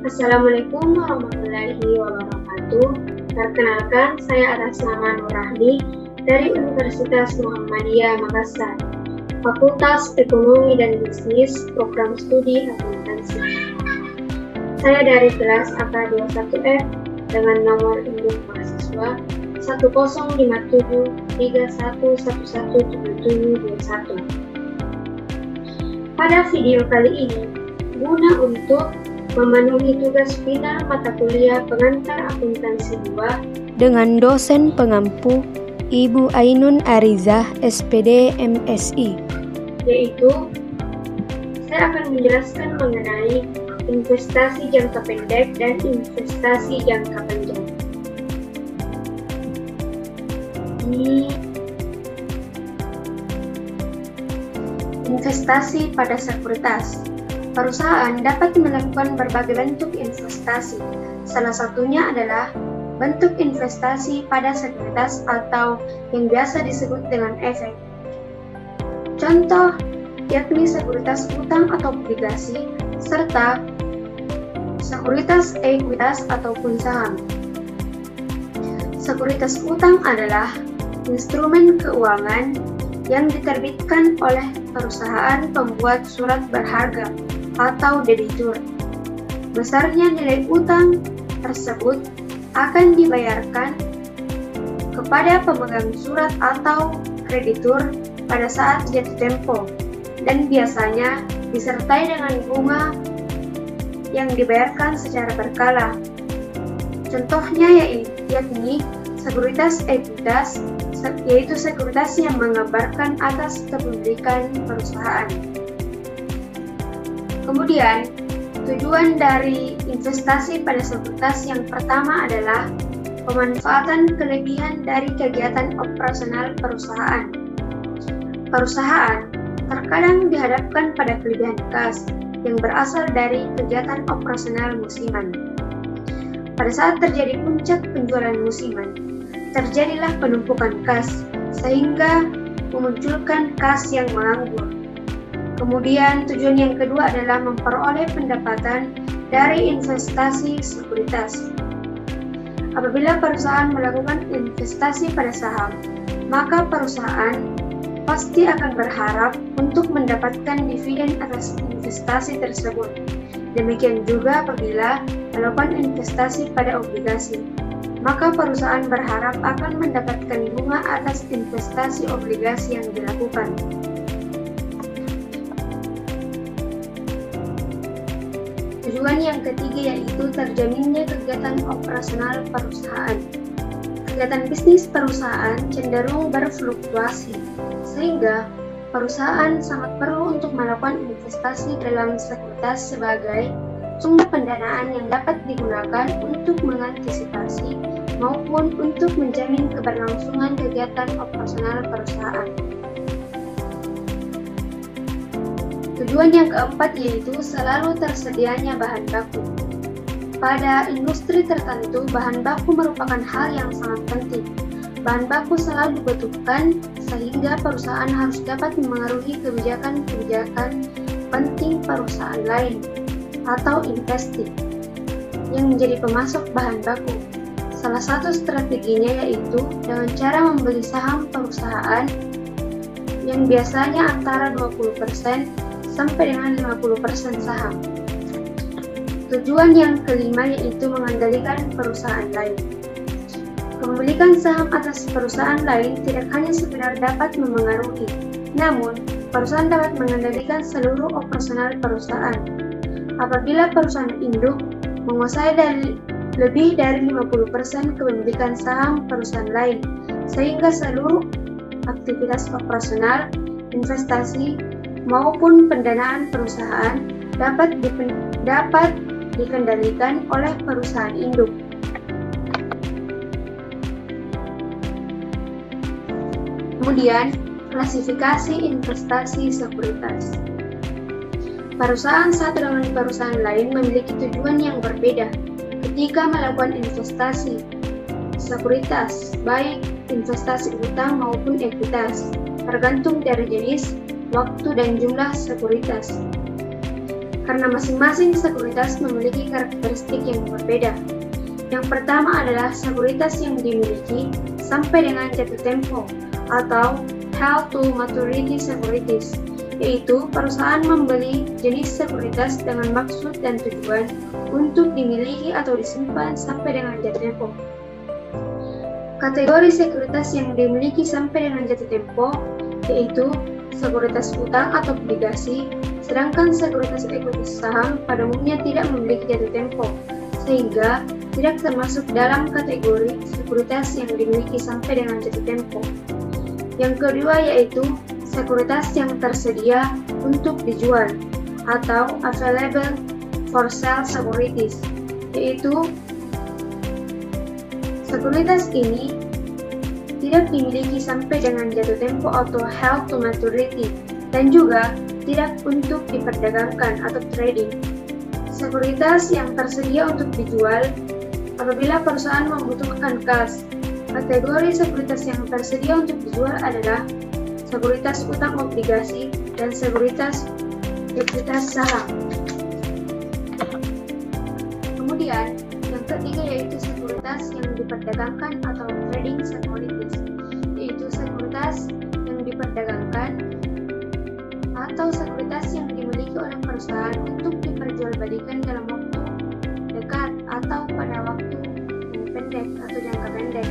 Assalamualaikum warahmatullahi wabarakatuh. Perkenalkan, saya atas nama Nur Rahmi dari Universitas Muhammadiyah Makassar, Fakultas Ekonomi dan Bisnis, Program Studi Akuntansi. Saya dari kelas AK21F dengan nomor induk mahasiswa 105731117721. Pada video kali ini, guna untuk memenuhi tugas final mata kuliah pengantar akuntansi 2 dengan dosen pengampu Ibu Ainun Arizah, SPD MSI, yaitu saya akan menjelaskan mengenai investasi jangka pendek dan investasi jangka panjang. Investasi pada sekuritas. Perusahaan dapat melakukan berbagai bentuk investasi. Salah satunya adalah bentuk investasi pada sekuritas atau yang biasa disebut dengan efek. Contoh yakni sekuritas utang atau obligasi serta sekuritas ekuitas ataupun saham. Sekuritas utang adalah instrumen keuangan yang diterbitkan oleh perusahaan pembuat surat berharga atau debitur. Besarnya nilai utang tersebut akan dibayarkan kepada pemegang surat atau kreditur pada saat jatuh tempo dan biasanya disertai dengan bunga yang dibayarkan secara berkala. Contohnya yakni sekuritas ekuitas, yaitu sekuritas yang menggambarkan atas kepemilikan perusahaan. Kemudian, tujuan dari investasi pada sekuritas yang pertama adalah pemanfaatan kelebihan dari kegiatan operasional perusahaan. Perusahaan terkadang dihadapkan pada kelebihan kas yang berasal dari kegiatan operasional musiman. Pada saat terjadi puncak penjualan musiman, terjadilah penumpukan kas sehingga memunculkan kas yang menganggur. Kemudian tujuan yang kedua adalah memperoleh pendapatan dari investasi sekuritas. Apabila perusahaan melakukan investasi pada saham, maka perusahaan pasti akan berharap untuk mendapatkan dividen atas investasi tersebut. Demikian juga apabila melakukan investasi pada obligasi, maka perusahaan berharap akan mendapatkan bunga atas investasi obligasi yang dilakukan. Tujuan yang ketiga yaitu terjaminnya kegiatan operasional perusahaan. Kegiatan bisnis perusahaan cenderung berfluktuasi, sehingga perusahaan sangat perlu untuk melakukan investasi dalam sekuritas sebagai sumber pendanaan yang dapat digunakan untuk mengantisipasi maupun untuk menjamin keberlangsungan kegiatan operasional perusahaan. Tujuan yang keempat yaitu selalu tersedianya bahan baku. Pada industri tertentu, bahan baku merupakan hal yang sangat penting. Bahan baku selalu dibutuhkan sehingga perusahaan harus dapat memengaruhi kebijakan-kebijakan penting perusahaan lain atau investasi yang menjadi pemasok bahan baku. Salah satu strateginya yaitu dengan cara membeli saham perusahaan yang biasanya antara 20% sampai dengan 50% saham. Tujuan yang kelima yaitu mengendalikan perusahaan lain. Kepemilikan saham atas perusahaan lain tidak hanya sekedar dapat memengaruhi, namun perusahaan dapat mengendalikan seluruh operasional perusahaan. Apabila perusahaan induk menguasai lebih dari 50% kepemilikan saham perusahaan lain, sehingga seluruh aktivitas operasional, investasi, maupun pendanaan perusahaan dapat dikendalikan oleh perusahaan induk. Kemudian, klasifikasi investasi sekuritas. Perusahaan satu dengan perusahaan lain memiliki tujuan yang berbeda ketika melakukan investasi sekuritas, baik investasi utang maupun ekuitas, tergantung dari jenis, waktu, dan jumlah sekuritas. karena masing-masing sekuritas memiliki karakteristik yang berbeda. Yang pertama adalah sekuritas yang dimiliki sampai dengan jatuh tempo atau held to maturity securities, yaitu perusahaan membeli jenis sekuritas dengan maksud dan tujuan untuk dimiliki atau disimpan sampai dengan jatuh tempo. Kategori sekuritas yang dimiliki sampai dengan jatuh tempo yaitu sekuritas utang atau obligasi, sedangkan sekuritas ekuitas saham pada umumnya tidak memiliki jatuh tempo, sehingga tidak termasuk dalam kategori sekuritas yang dimiliki sampai dengan jatuh tempo. Yang kedua yaitu sekuritas yang tersedia untuk dijual atau available for sale securities, yaitu sekuritas ini tidak dimiliki sampai dengan jatuh tempo atau held to maturity dan juga tidak untuk diperdagangkan atau trading. Sekuritas yang tersedia untuk dijual apabila perusahaan membutuhkan kas. Kategori sekuritas yang tersedia untuk dijual adalah sekuritas utang obligasi dan sekuritas ekuitas saham. Kemudian yang ketiga yaitu sekuritas yang diperdagangkan atau trading securities, yaitu sekuritas yang diperdagangkan atau sekuritas yang dimiliki oleh perusahaan untuk diperjualbelikan dalam waktu dekat atau pada waktu yang pendek atau jangka pendek.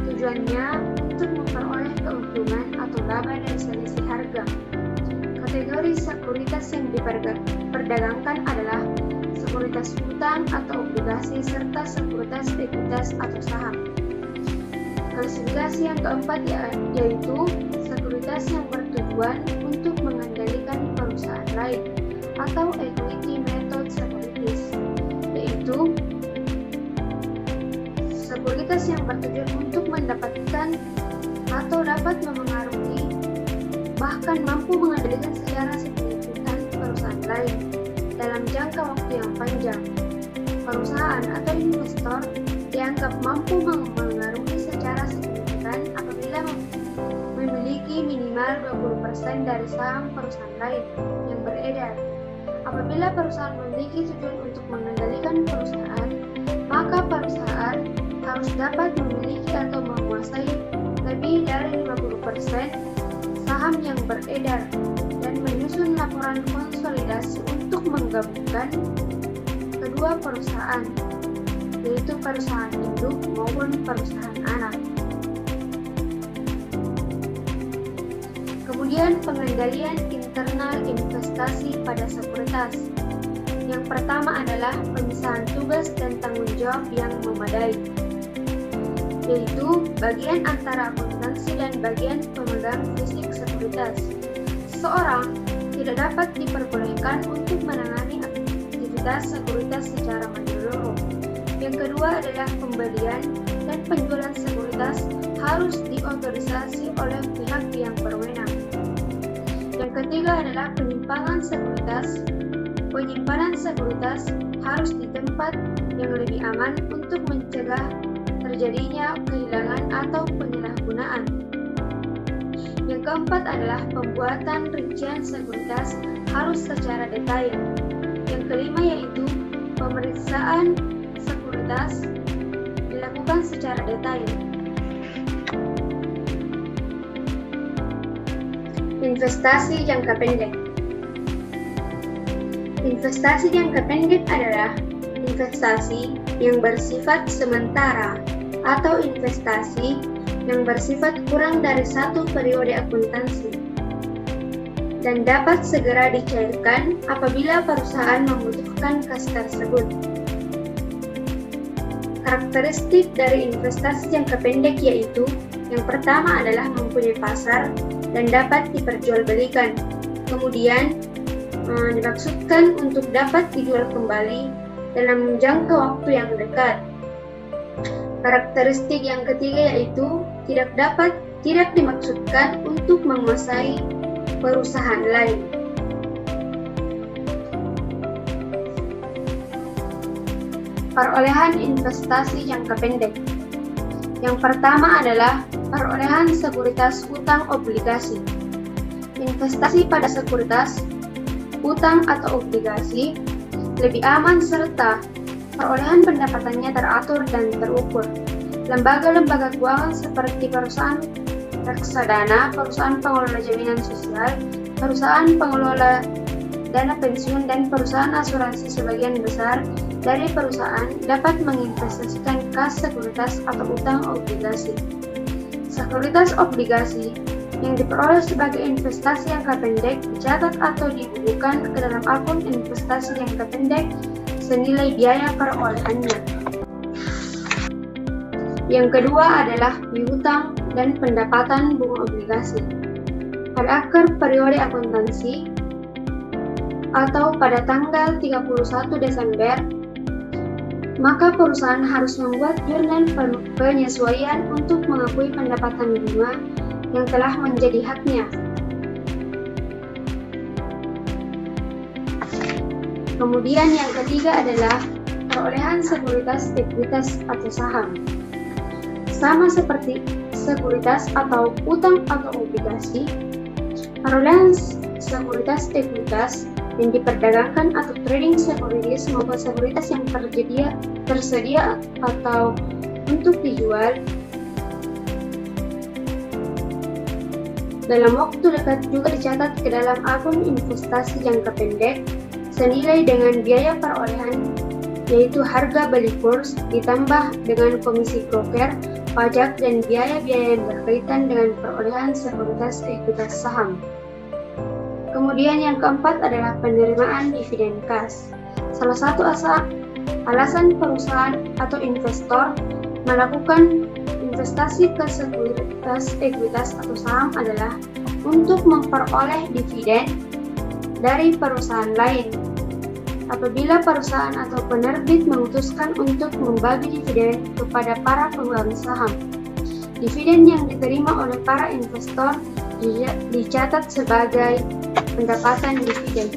Tujuannya untuk memperoleh keuntungan atau laba dari selisih harga. Kategori sekuritas yang diperdagangkan adalah sekuritas utang atau obligasi serta sekuritas ekuitas atau saham. Klasifikasi yang keempat yaitu sekuritas yang bertujuan untuk mengendalikan perusahaan lain atau equity method securities, yaitu sekuritas yang bertujuan untuk mendapatkan atau dapat memengaruhi bahkan mampu mengendalikan secara signifikan perusahaan lain dalam jangka waktu yang panjang. Perusahaan atau investor dianggap mampu mengaruhi secara signifikan apabila memiliki minimal 20% dari saham perusahaan lain yang beredar. Apabila perusahaan memiliki tujuan untuk mengendalikan perusahaan, maka perusahaan harus dapat memiliki atau menguasai lebih dari 50% saham yang beredar dan menyusun laporan konsolidasi untuk menggabungkan kedua perusahaan, yaitu perusahaan induk maupun perusahaan anak. Kemudian pengendalian internal investasi pada sekuritas. Yang pertama adalah pemisahan tugas dan tanggung jawab yang memadai, yaitu bagian antara akuntansi dan bagian pemegang fisik sekuritas. Seseorang tidak dapat diperbolehkan untuk menangani aktivitas sekuritas secara menyeluruh. Yang kedua adalah pembelian dan penjualan sekuritas harus diotorisasi oleh pihak yang berwenang. Yang ketiga adalah penyimpanan sekuritas. Penyimpanan sekuritas harus di tempat yang lebih aman untuk mencegah terjadinya kehilangan atau penyalahgunaan. Yang keempat adalah pembuatan rincian sekuritas harus secara detail. Yang kelima yaitu pemeriksaan sekuritas dilakukan secara detail. Investasi jangka pendek. Investasi jangka pendek adalah investasi yang bersifat sementara atau investasi yang bersifat kurang dari satu periode akuntansi dan dapat segera dicairkan apabila perusahaan membutuhkan kas tersebut. Karakteristik dari investasi jangka pendek yaitu yang pertama adalah mempunyai pasar dan dapat diperjualbelikan. Kemudian dimaksudkan untuk dapat dijual kembali dalam jangka waktu yang dekat. Karakteristik yang ketiga yaitu tidak dimaksudkan untuk menguasai perusahaan lain. Perolehan investasi jangka pendek. Yang pertama adalah perolehan sekuritas utang obligasi. Investasi pada sekuritas utang atau obligasi lebih aman serta perolehan pendapatannya teratur dan terukur. Lembaga-lembaga keuangan seperti perusahaan reksadana, perusahaan pengelola jaminan sosial, perusahaan pengelola dana pensiun, dan perusahaan asuransi sebagian besar dari perusahaan dapat menginvestasikan kas sekuritas atau utang obligasi. Sekuritas obligasi yang diperoleh sebagai investasi jangka pendek dicatat atau dibukukan ke dalam akun investasi jangka pendek senilai biaya perolehannya. Yang kedua adalah piutang dan pendapatan bunga obligasi. Pada akhir periode akuntansi atau pada tanggal 31 Desember, maka perusahaan harus membuat jurnal penyesuaian untuk mengakui pendapatan bunga yang telah menjadi haknya. Kemudian yang ketiga adalah perolehan sekuritas, ekuitas, atau saham. Sama seperti sekuritas atau utang atau obligasi, perolehan sekuritas, ekuitas yang diperdagangkan atau trading securities maupun sekuritas yang tersedia atau untuk dijual dalam waktu dekat juga dicatat ke dalam akun investasi jangka pendek senilai dengan biaya perolehan, yaitu harga beli kurs ditambah dengan komisi broker, pajak, dan biaya-biaya yang berkaitan dengan perolehan sekuritas, ekuitas, saham. Kemudian yang keempat adalah penerimaan dividen kas. Salah satu alasan perusahaan atau investor melakukan investasi ke sekuritas, ekuitas, atau saham adalah untuk memperoleh dividen dari perusahaan lain. Apabila perusahaan atau penerbit memutuskan untuk membagi dividen kepada para pemegang saham, dividen yang diterima oleh para investor dicatat sebagai pendapatan dividen.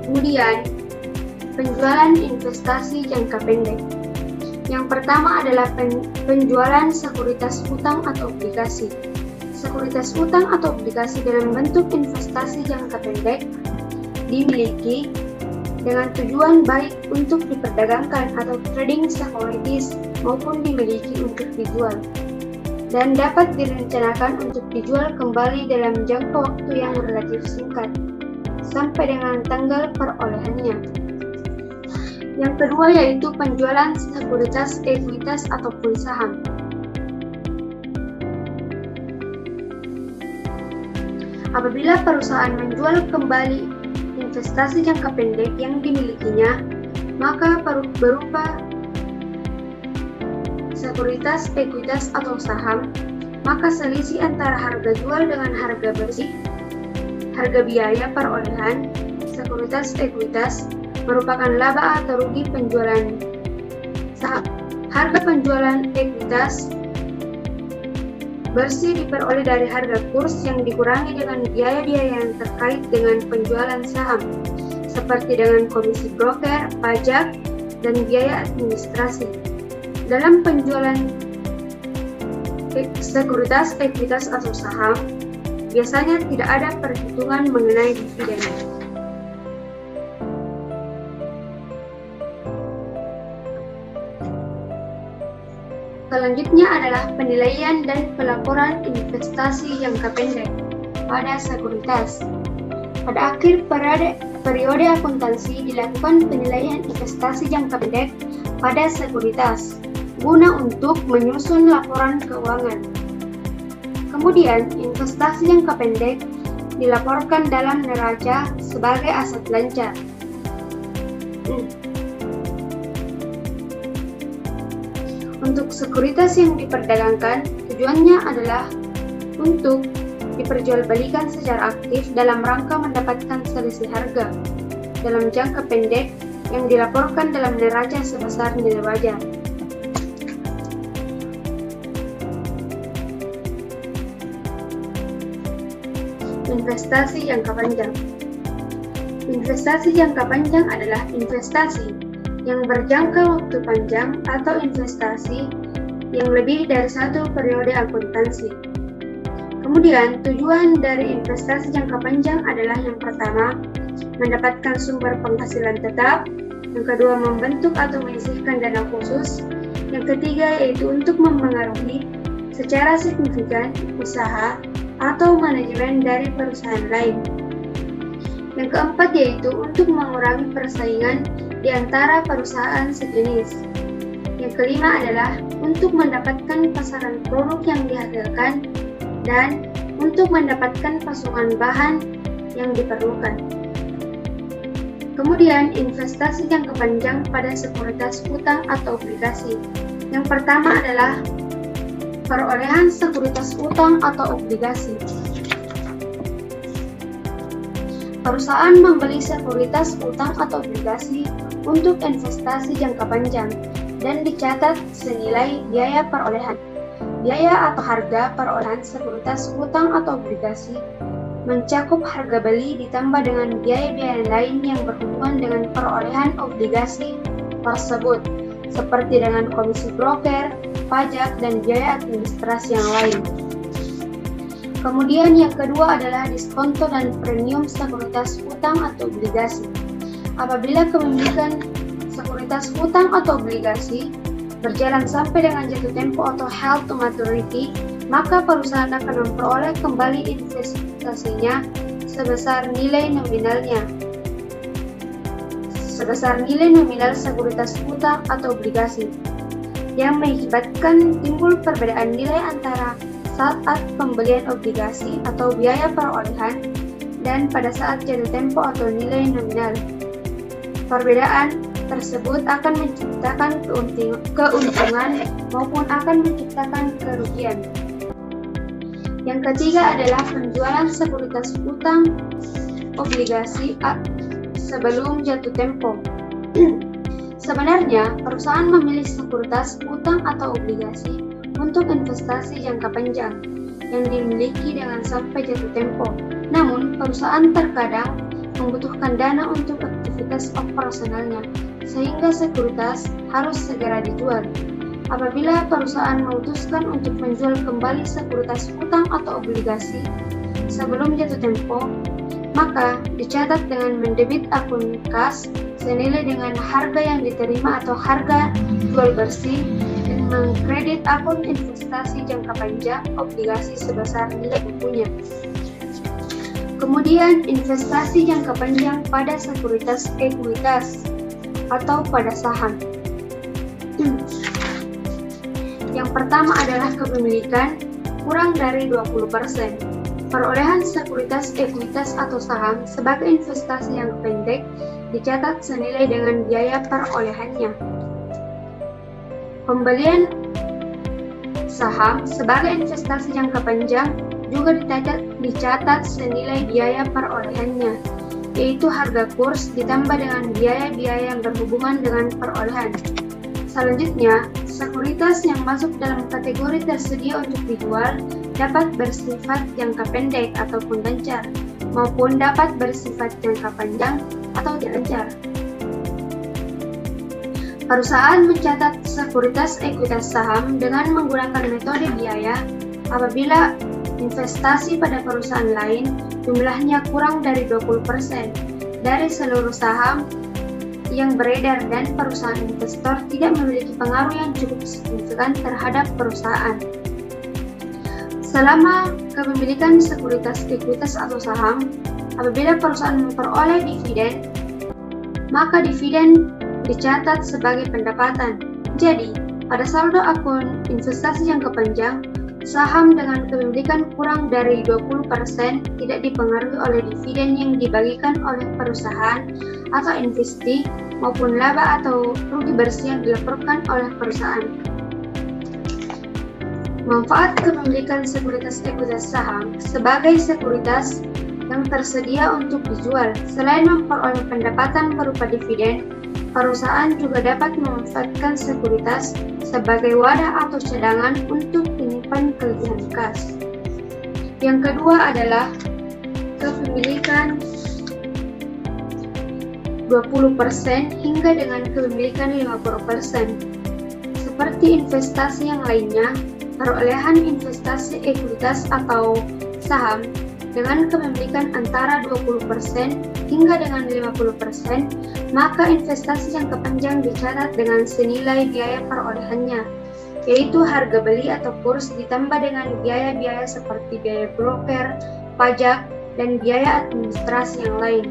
Kemudian, penjualan investasi jangka pendek. Yang pertama adalah penjualan sekuritas utang atau obligasi. Sekuritas utang atau obligasi dalam bentuk investasi jangka pendek dimiliki dengan tujuan baik untuk diperdagangkan atau trading securities maupun dimiliki untuk dijual, dan dapat direncanakan untuk dijual kembali dalam jangka waktu yang relatif singkat sampai dengan tanggal perolehannya. Yang kedua yaitu penjualan sekuritas, ekuitas, ataupun saham. Apabila perusahaan menjual kembali investasi jangka pendek yang dimilikinya, maka berupa sekuritas, ekuitas, atau saham, maka selisih antara harga jual dengan harga bersih, harga biaya perolehan sekuritas, ekuitas, merupakan laba atau rugi penjualan saham. Harga penjualan ekuitas bersih diperoleh dari harga kurs yang dikurangi dengan biaya-biaya yang terkait dengan penjualan saham, seperti dengan komisi broker, pajak, dan biaya administrasi. Dalam penjualan sekuritas, ekuitas, atau saham, biasanya tidak ada perhitungan mengenai dividen. Selanjutnya adalah penilaian dan pelaporan investasi jangka pendek pada sekuritas. Pada akhir periode akuntansi dilakukan penilaian investasi jangka pendek pada sekuritas guna untuk menyusun laporan keuangan. Kemudian, investasi jangka pendek dilaporkan dalam neraca sebagai aset lancar. Untuk sekuritas yang diperdagangkan, tujuannya adalah untuk diperjualbelikan secara aktif dalam rangka mendapatkan selisih harga dalam jangka pendek yang dilaporkan dalam neraca sebesar nilai wajar. Investasi jangka panjang. Investasi jangka panjang adalah investasi yang berjangka waktu panjang atau investasi yang lebih dari satu periode akuntansi. Kemudian, tujuan dari investasi jangka panjang adalah yang pertama, mendapatkan sumber penghasilan tetap, yang kedua, membentuk atau menyisihkan dana khusus, yang ketiga yaitu untuk mempengaruhi secara signifikan usaha atau manajemen dari perusahaan lain. Yang keempat yaitu untuk mengurangi persaingan di antara perusahaan sejenis. Yang kelima adalah untuk mendapatkan pasaran produk yang dihasilkan dan untuk mendapatkan pasokan bahan yang diperlukan. Kemudian, investasi jangka panjang pada sekuritas utang atau obligasi. Yang pertama adalah perolehan sekuritas utang atau obligasi. Perusahaan membeli sekuritas utang atau obligasi untuk investasi jangka panjang dan dicatat senilai biaya perolehan. Biaya atau harga perolehan sekuritas utang atau obligasi mencakup harga beli ditambah dengan biaya-biaya lain yang berhubungan dengan perolehan obligasi tersebut, seperti dengan komisi broker, pajak, dan biaya administrasi yang lain. Kemudian yang kedua adalah diskonto dan premium sekuritas utang atau obligasi. Apabila kepemilikan sekuritas utang atau obligasi berjalan sampai dengan jatuh tempo atau held to maturity, maka perusahaan akan memperoleh kembali investasinya sebesar nilai nominal sekuritas utang atau obligasi, yang mengakibatkan timbul perbedaan nilai antara saat pembelian obligasi atau biaya perolehan dan pada saat jatuh tempo atau nilai nominal. Perbedaan tersebut akan menciptakan keuntungan maupun akan menciptakan kerugian. Yang ketiga adalah penjualan sekuritas utang obligasi sebelum jatuh tempo. Sebenarnya, perusahaan memilih sekuritas utang atau obligasi untuk investasi jangka panjang yang dimiliki dengan sampai jatuh tempo. Namun, perusahaan terkadang membutuhkan dana untuk aktivitas operasionalnya, sehingga sekuritas harus segera dijual. Apabila perusahaan memutuskan untuk menjual kembali sekuritas utang atau obligasi sebelum jatuh tempo, maka dicatat dengan mendebit akun kas senilai dengan harga yang diterima atau harga jual bersih dan mengkredit akun investasi jangka panjang obligasi sebesar nilai bukunya. Kemudian, investasi jangka panjang pada sekuritas ekuitas atau pada saham. Yang pertama adalah kepemilikan kurang dari 20%. Perolehan sekuritas ekuitas atau saham sebagai investasi yang pendek dicatat senilai dengan biaya perolehannya. Pembelian saham sebagai investasi jangka panjang juga dicatat senilai biaya perolehannya, yaitu harga kurs ditambah dengan biaya-biaya yang berhubungan dengan perolehan. Selanjutnya, sekuritas yang masuk dalam kategori tersedia untuk dijual dapat bersifat jangka pendek ataupun lancar, maupun dapat bersifat jangka panjang atau lancar. Perusahaan mencatat sekuritas ekuitas saham dengan menggunakan metode biaya apabila investasi pada perusahaan lain jumlahnya kurang dari 20% dari seluruh saham yang beredar dan perusahaan investor tidak memiliki pengaruh yang cukup signifikan terhadap perusahaan. Selama kepemilikan sekuritas ekuitas atau saham, apabila perusahaan memperoleh dividen, maka dividen dicatat sebagai pendapatan. Jadi, pada saldo akun investasi jangka panjang, saham dengan kepemilikan kurang dari 20% tidak dipengaruhi oleh dividen yang dibagikan oleh perusahaan atau investasi maupun laba atau rugi bersih yang dilaporkan oleh perusahaan. Manfaat kepemilikan sekuritas ekuitas saham sebagai sekuritas yang tersedia untuk dijual. Selain memperoleh pendapatan berupa dividen, perusahaan juga dapat memanfaatkan sekuritas sebagai wadah atau cadangan untuk menyimpan kelebihan kas. Yang kedua adalah kepemilikan 20% hingga dengan kepemilikan 50%. Seperti investasi yang lainnya, perolehan investasi ekuitas atau saham dengan kepemilikan antara 20% hingga dengan 50%, maka investasi jangka panjang dicatat dengan senilai biaya perolehannya, yaitu harga beli atau kurs ditambah dengan biaya-biaya seperti biaya broker, pajak, dan biaya administrasi yang lain.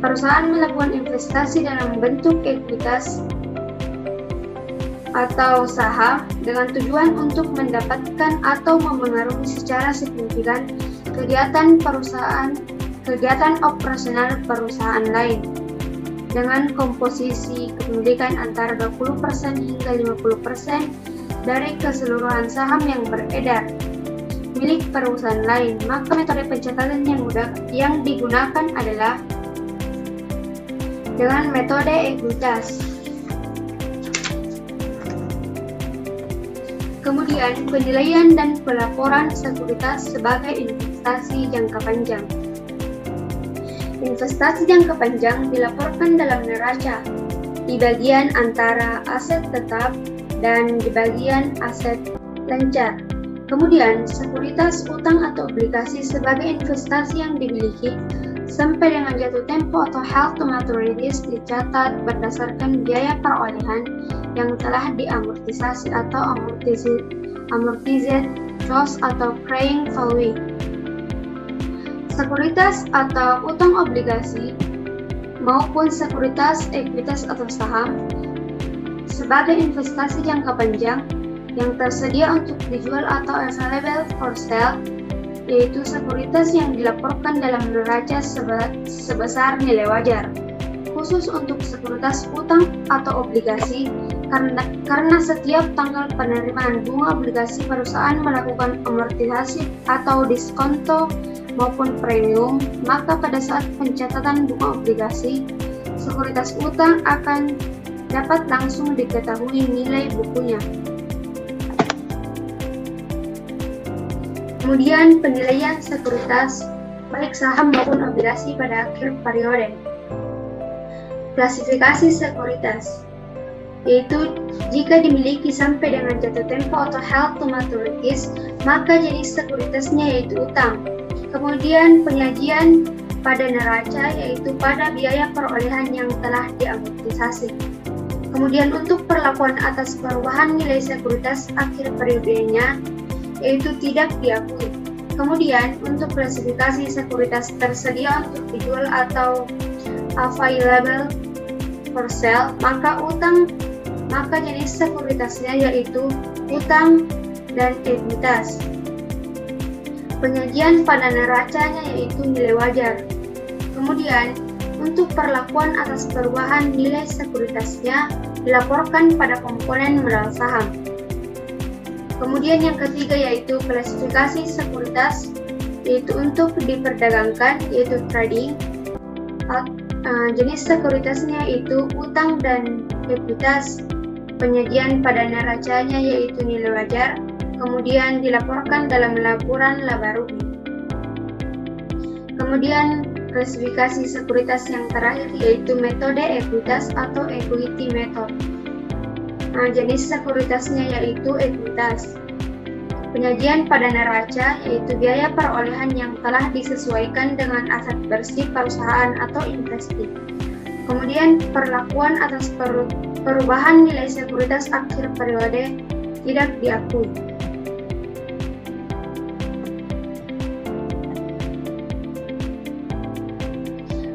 Perusahaan melakukan investasi dalam bentuk ekuitas atau saham dengan tujuan untuk mendapatkan atau memengaruhi secara signifikan kegiatan operasional perusahaan lain dengan komposisi kepemilikan antara 20% hingga 50% dari keseluruhan saham yang beredar milik perusahaan lain. Maka metode pencatatan yang digunakan adalah dengan metode ekuitas. Kemudian, penilaian dan pelaporan sekuritas sebagai investasi jangka panjang. Investasi jangka panjang dilaporkan dalam neraca di bagian antara aset tetap dan di bagian aset lancar. Kemudian, sekuritas utang atau obligasi sebagai investasi yang dimiliki sampai dengan jatuh tempo atau held to maturities dicatat berdasarkan biaya perolehan yang telah diamortisasi atau amortized cost atau carrying value. Sekuritas atau utang obligasi maupun sekuritas ekuitas atau saham sebagai investasi jangka panjang yang tersedia untuk dijual atau available for sale, yaitu sekuritas yang dilaporkan dalam neraca sebesar nilai wajar. Khusus untuk sekuritas utang atau obligasi, karena setiap tanggal penerimaan bunga obligasi perusahaan melakukan amortisasi atau diskonto maupun premium, maka pada saat pencatatan bunga obligasi, sekuritas utang akan dapat langsung diketahui nilai bukunya. Kemudian penilaian sekuritas baik saham maupun obligasi pada akhir periode. Klasifikasi sekuritas, yaitu jika dimiliki sampai dengan jatuh tempo atau held to maturities, maka jenis sekuritasnya yaitu utang. Kemudian penyajian pada neraca, yaitu pada biaya perolehan yang telah diamortisasi. Kemudian untuk perlakuan atas perubahan nilai sekuritas akhir periodenya, yaitu tidak diakui. Kemudian untuk klasifikasi sekuritas tersedia untuk dijual atau available for sale, maka jenis sekuritasnya yaitu utang dan ekuitas. Penyajian pada neracanya yaitu nilai wajar. Kemudian untuk perlakuan atas perubahan nilai sekuritasnya dilaporkan pada komponen modal saham. Kemudian yang ketiga yaitu klasifikasi sekuritas, yaitu untuk diperdagangkan, yaitu trading. Jenis sekuritasnya yaitu utang dan ekuitas. Penyajian pada neracanya yaitu nilai wajar, kemudian dilaporkan dalam laporan laba rugi. Kemudian klasifikasi sekuritas yang terakhir yaitu metode ekuitas atau equity method. Jenis sekuritasnya yaitu ekuitas. Penyajian pada neraca yaitu biaya perolehan yang telah disesuaikan dengan aset bersih perusahaan atau investasi. Kemudian perlakuan atas perubahan nilai sekuritas akhir periode tidak diakui.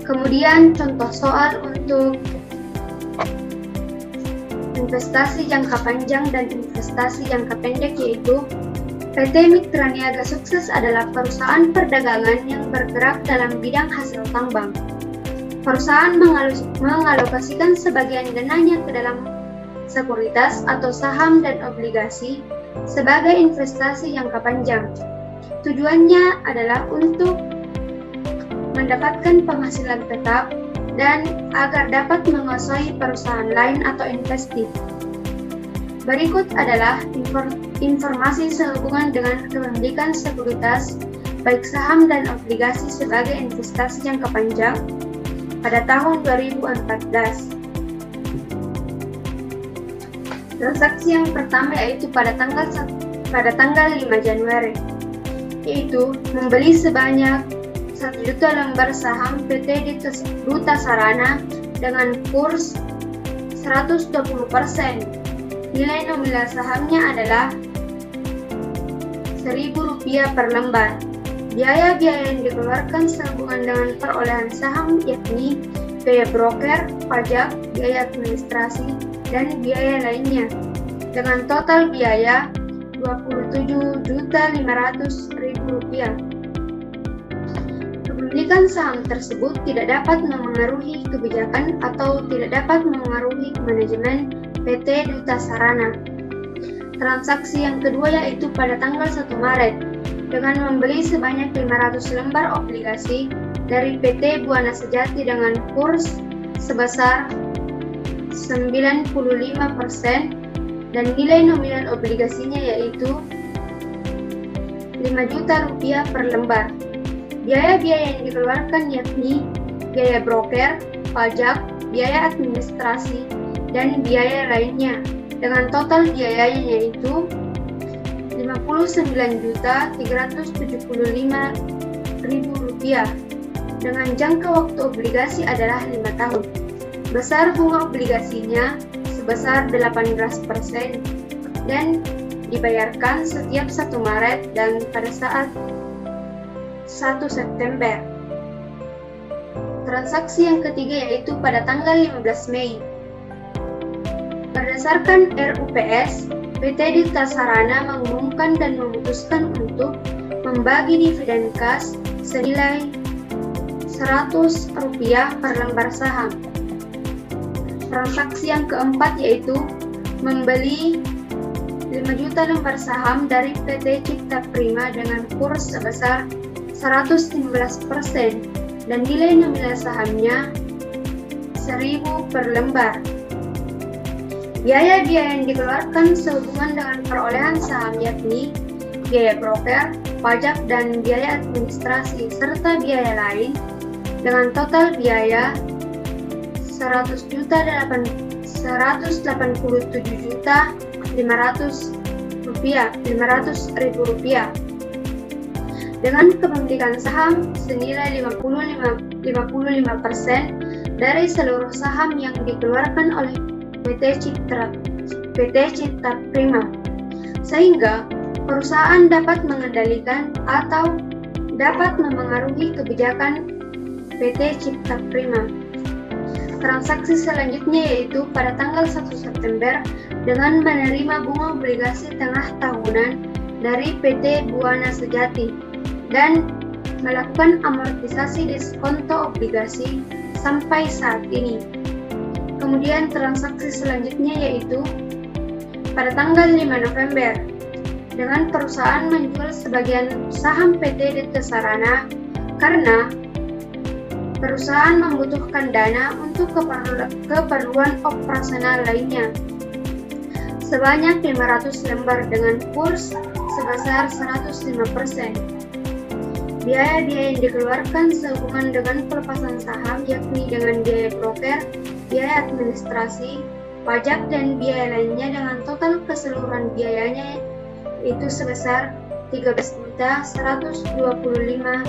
Kemudian contoh soal untuk investasi jangka panjang dan investasi jangka pendek yaitu PT Mitra Niaga Sukses adalah perusahaan perdagangan yang bergerak dalam bidang hasil tambang. Perusahaan mengalokasikan sebagian dananya ke dalam sekuritas atau saham dan obligasi sebagai investasi jangka panjang. Tujuannya adalah untuk mendapatkan penghasilan tetap dan agar dapat menguasai perusahaan lain atau investasi. Berikut adalah informasi sehubungan dengan kepemilikan sekuritas, baik saham dan obligasi sebagai investasi jangka panjang pada tahun 2014. Transaksi yang pertama yaitu pada tanggal 5 Januari. yaitu membeli sebanyak 1 juta lembar saham PT Duta Sarana dengan kurs 120%. Nilai nominal sahamnya adalah Rp1.000 per lembar. Biaya-biaya yang dikeluarkan sehubungan dengan perolehan saham yakni biaya broker, pajak, biaya administrasi, dan biaya lainnya, dengan total biaya Rp27.500.000. Kepemilikan saham tersebut tidak dapat memengaruhi kebijakan atau tidak dapat memengaruhi manajemen PT Duta Sarana. Transaksi yang kedua yaitu pada tanggal 1 Maret dengan membeli sebanyak 500 lembar obligasi dari PT Buana Sejati dengan kurs sebesar 95% dan nilai nominal obligasinya yaitu Rp5 juta per lembar. Biaya-biaya yang dikeluarkan yakni biaya broker, pajak, biaya administrasi, dan biaya lainnya, dengan total biayanya yaitu Rp59.375.000 dengan jangka waktu obligasi adalah 5 tahun. Besar bunga obligasinya sebesar 18% dan dibayarkan setiap 1 Maret dan pada saat 1 September. Transaksi yang ketiga yaitu pada tanggal 15 Mei. Berdasarkan RUPS, PT Duta Sarana mengumumkan dan memutuskan untuk membagi dividen kas senilai Rp100 per lembar saham. Transaksi yang keempat yaitu membeli 5 juta lembar saham dari PT Cipta Prima dengan kurs sebesar 115% dan nilai nominal sahamnya Rp1.000 per lembar. Biaya-biaya yang dikeluarkan sehubungan dengan perolehan saham yakni biaya broker, pajak, dan biaya administrasi serta biaya lain dengan total biaya Rp187.500.000 dengan kepemilikan saham senilai 55% dari seluruh saham yang dikeluarkan oleh PT Cipta Prima, sehingga perusahaan dapat mengendalikan atau dapat memengaruhi kebijakan PT Cipta Prima. Transaksi selanjutnya yaitu pada tanggal 1 September dengan menerima bunga obligasi tengah tahunan dari PT Buana Sejati dan melakukan amortisasi diskonto obligasi sampai saat ini. Kemudian transaksi selanjutnya yaitu pada tanggal 5 November dengan perusahaan menjual sebagian saham PT Duta Sarana karena perusahaan membutuhkan dana untuk keperluan operasional lainnya sebanyak 500 lembar dengan kurs sebesar 105%. Biaya-biaya yang dikeluarkan sehubungan dengan pelepasan saham yakni dengan biaya broker, biaya administrasi, pajak, dan biaya lainnya dengan total keseluruhan biayanya itu sebesar Rp13.125.000.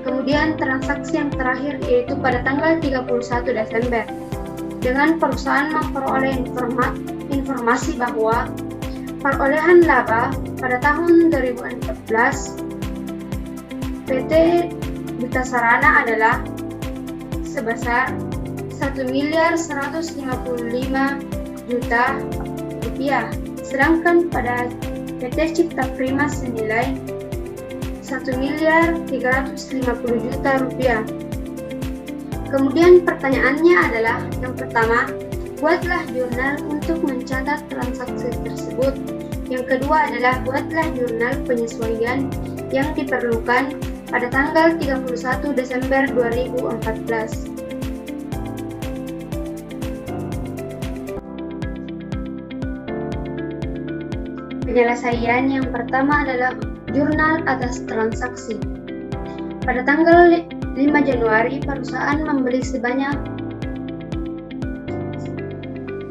Kemudian transaksi yang terakhir yaitu pada tanggal 31 Desember dengan perusahaan memperoleh informasi bahwa perolehan laba pada tahun 2014 PT Duta Sarana adalah sebesar Rp1.155.000.000, sedangkan pada PT Cipta Prima senilai Rp1.350.000.000. Kemudian pertanyaannya adalah yang pertama, buatlah jurnal untuk mencatat transaksi tersebut. Yang kedua adalah buatlah jurnal penyesuaian yang diperlukan pada tanggal 31 Desember 2014. Penyelesaian yang pertama adalah jurnal atas transaksi. Pada tanggal 5 Januari, perusahaan membeli sebanyak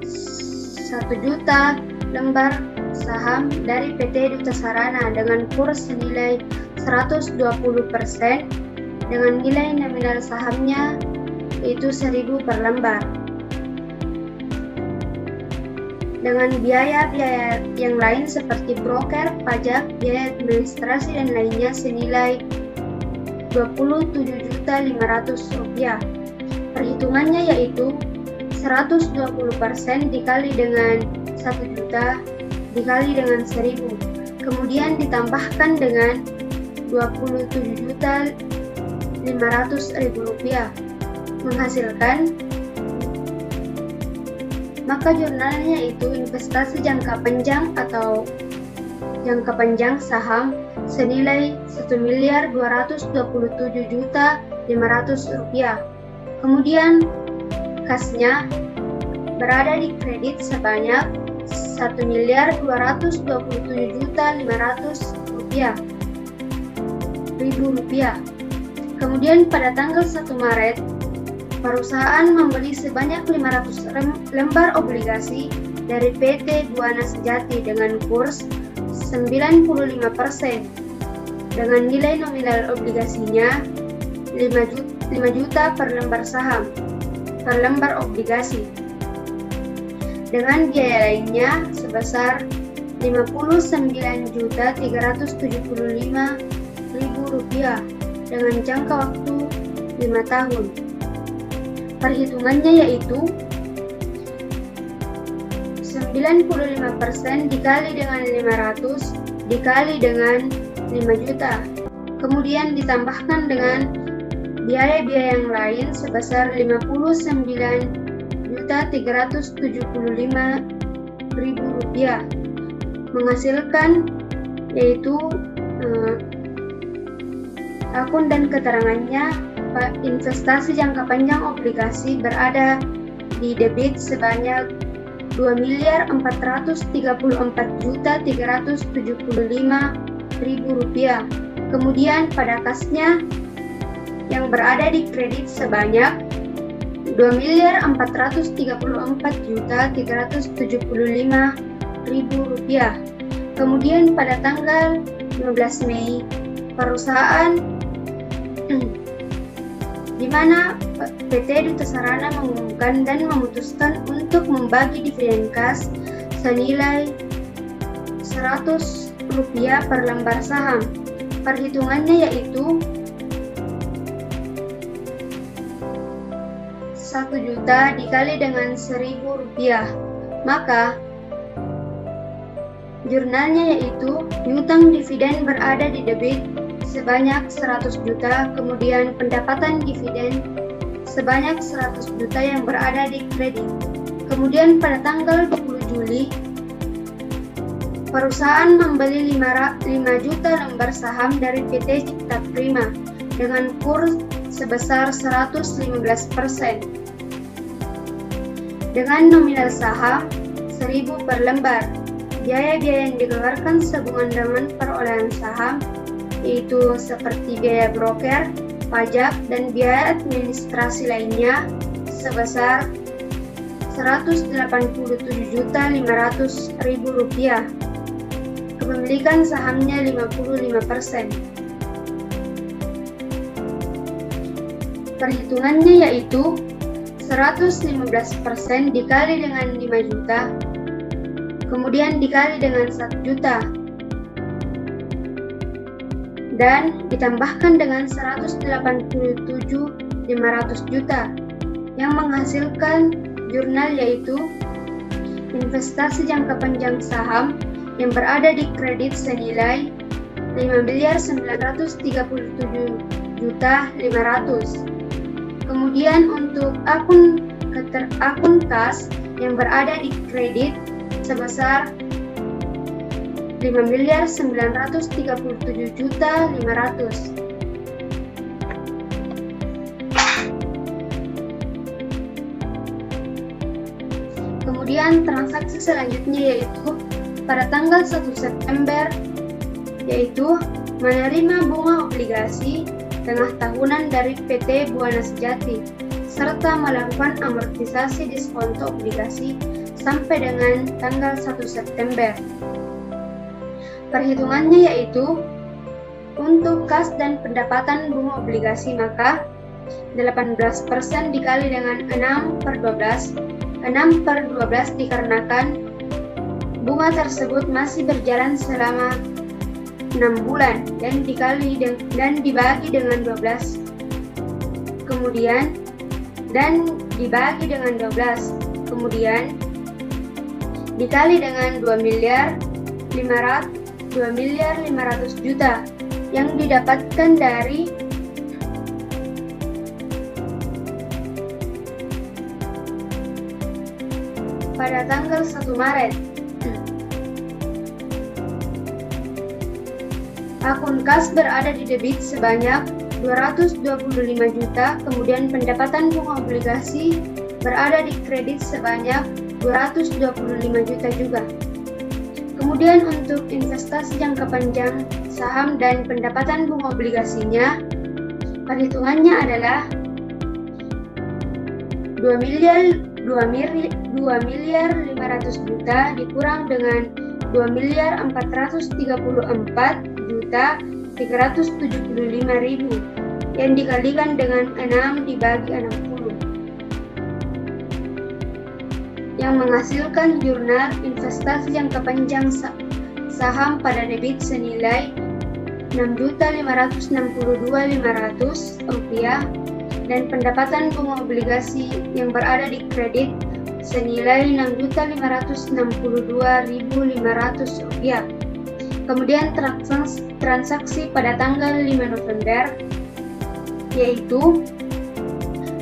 1 juta lembar saham dari PT Duta Sarana dengan kurs senilai 120% dengan nilai nominal sahamnya yaitu 1.000 per lembar. Dengan biaya-biaya yang lain seperti broker, pajak, biaya administrasi dan lainnya senilai Rp27.500.000. Perhitungannya yaitu 120% dikali dengan 1 juta dikali dengan 1.000, kemudian ditambahkan dengan Rp27.500.000 menghasilkan, maka jurnalnya itu investasi jangka panjang atau jangka panjang saham senilai Rp1.227.500.000. Kemudian kasnya berada di kredit sebanyak Rp1.227.500.000. Kemudian pada tanggal 1 Maret, perusahaan membeli sebanyak 500 lembar obligasi dari PT Buana Sejati dengan kurs 95% dengan nilai nominal obligasinya 5 juta per lembar saham, per lembar obligasi. Dengan biaya lainnya sebesar Rp59.375.000 dengan jangka waktu 5 tahun. Perhitungannya yaitu 95% dikali dengan 500 dikali dengan 5 juta. Kemudian ditambahkan dengan biaya-biaya yang lain sebesar Rp59.375.000 menghasilkan yaitu akun dan keterangannya. Investasi jangka panjang obligasi berada di debit sebanyak Rp2.434.375.000. Kemudian pada kasnya yang berada di kredit sebanyak Rp2.434.375.000. Kemudian pada tanggal 15 Mei perusahaan di mana PT Duta Sarana mengumumkan dan memutuskan untuk membagi dividen kas senilai Rp100 per lembar saham. Perhitungannya yaitu 1 juta dikali dengan Rp1.000, maka jurnalnya yaitu piutang dividen berada di debit sebanyak 100 juta, kemudian pendapatan dividen sebanyak 100 juta yang berada di kredit. Kemudian pada tanggal 20 Juli, perusahaan membeli 5 juta lembar saham dari PT Cipta Prima dengan kurs sebesar 115%. Dengan nominal saham 1.000 per lembar. Biaya-biaya yang dikeluarkan sehubungan dengan perolehan saham yaitu seperti biaya broker, pajak, dan biaya administrasi lainnya sebesar Rp187.500.000. Kepemilikan sahamnya 55%. Perhitungannya yaitu 115% dikali dengan 5 juta, kemudian dikali dengan 1 juta, dan ditambahkan dengan 187.500 juta yang menghasilkan jurnal yaitu investasi jangka panjang saham yang berada di kredit senilai Rp5.937.500. Kemudian untuk akun kas yang berada di kredit sebesar Rp5.937.500. Kemudian transaksi selanjutnya yaitu pada tanggal 1 September yaitu menerima bunga obligasi tengah tahunan dari PT Buana Sejati serta melakukan amortisasi diskonto obligasi sampai dengan tanggal 1 September. Perhitungannya yaitu untuk kas dan pendapatan bunga obligasi, maka 18% dikali dengan 6/12. 6/12 dikarenakan bunga tersebut masih berjalan selama 6 bulan dan dibagi dengan 12. Kemudian dibagi dengan 12. Kemudian dikali dengan 2.500 juta yang didapatkan dari pada tanggal 1 Maret. Akun kas berada di debit sebanyak 225 juta, kemudian pendapatan bunga obligasi berada di kredit sebanyak 225 juta juga. Kemudian untuk investasi jangka panjang saham dan pendapatan bunga obligasinya, perhitungannya adalah 2.500 juta dikurang dengan 2.434.375.000 yang dikalikan dengan 6 dibagi 60 yang menghasilkan jurnal investasi jangka panjang saham pada debit senilai Rp6.562.500 dan pendapatan bunga obligasi yang berada di kredit senilai Rp6.562.500. Kemudian transaksi pada tanggal 5 November, yaitu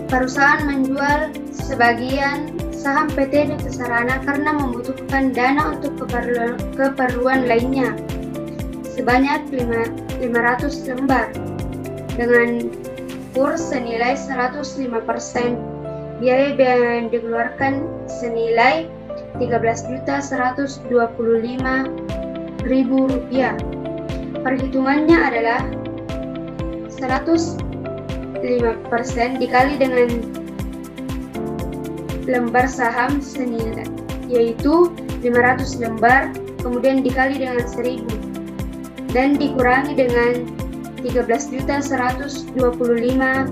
perusahaan menjual sebagian saham PT Duta Sarana karena membutuhkan dana untuk keperluan lainnya sebanyak 500 lembar dengan kurs senilai 105%. Biaya yang dikeluarkan senilai Rp13.125.000. Perhitungannya adalah 105% dikali dengan lembar saham senilai, yaitu 500 lembar, kemudian dikali dengan 1000 dan dikurangi dengan Rp13.125.000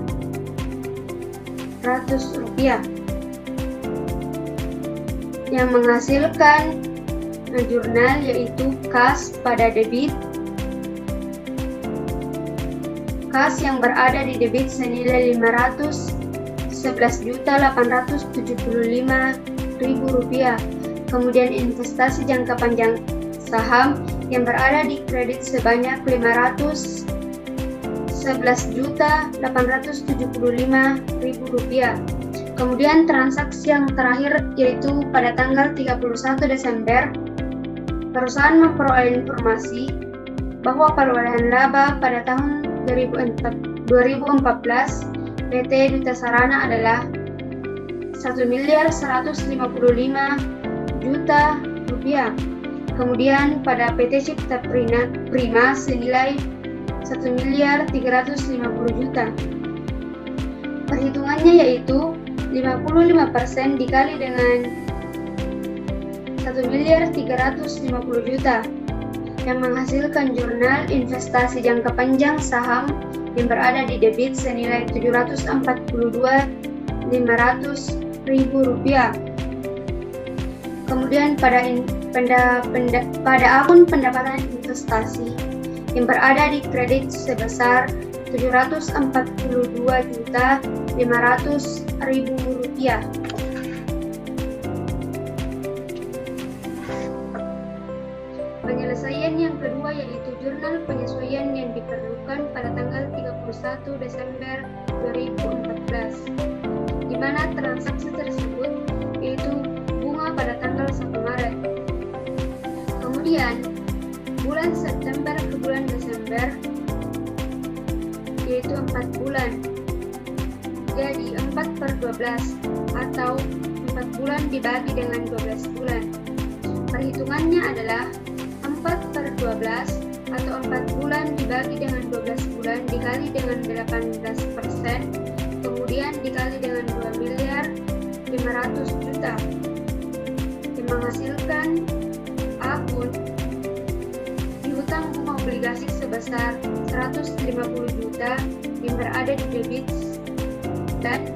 yang menghasilkan jurnal yaitu kas pada debit. Kas yang berada di debit senilai Rp511.875.000. Kemudian investasi jangka panjang saham yang berada di kredit sebanyak Rp511.875.000. Kemudian transaksi yang terakhir yaitu pada tanggal 31 Desember, perusahaan memperoleh informasi bahwa perolehan laba pada tahun 2014 PT Duta Sarana adalah Rp1.155.000.000. Kemudian pada PT Cipta Prima senilai Rp1.350.000.000. Perhitungannya yaitu 55% dikali dengan Rp1.350.000.000 yang menghasilkan jurnal investasi jangka panjang saham yang berada di debit senilai Rp742.500.000. Kemudian pada akun pendapatan investasi yang berada di kredit sebesar Rp742.500.000. Penyelesaian yang kedua yaitu jurnal penyesuaian yang diperlukan pada tanggal 31 Desember 2014, di mana transaksi tersebut yaitu bunga pada tanggal 1 Maret. Kemudian bulan September ke bulan Desember yaitu 4 bulan. Jadi 4/12 atau 4 bulan dibagi dengan 12 bulan. Perhitungannya adalah 4/12 atau 4 bulan dibagi dengan 12 bulan dikali dengan 18%, kemudian dikali dengan obligasi sebesar 150 juta yang berada di debit dan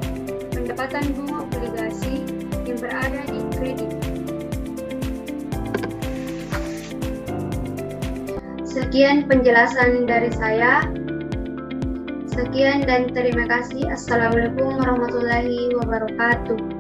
pendapatan bunga obligasi yang berada di kredit. Sekian penjelasan dari saya. Sekian dan terima kasih. Assalamualaikum warahmatullahi wabarakatuh.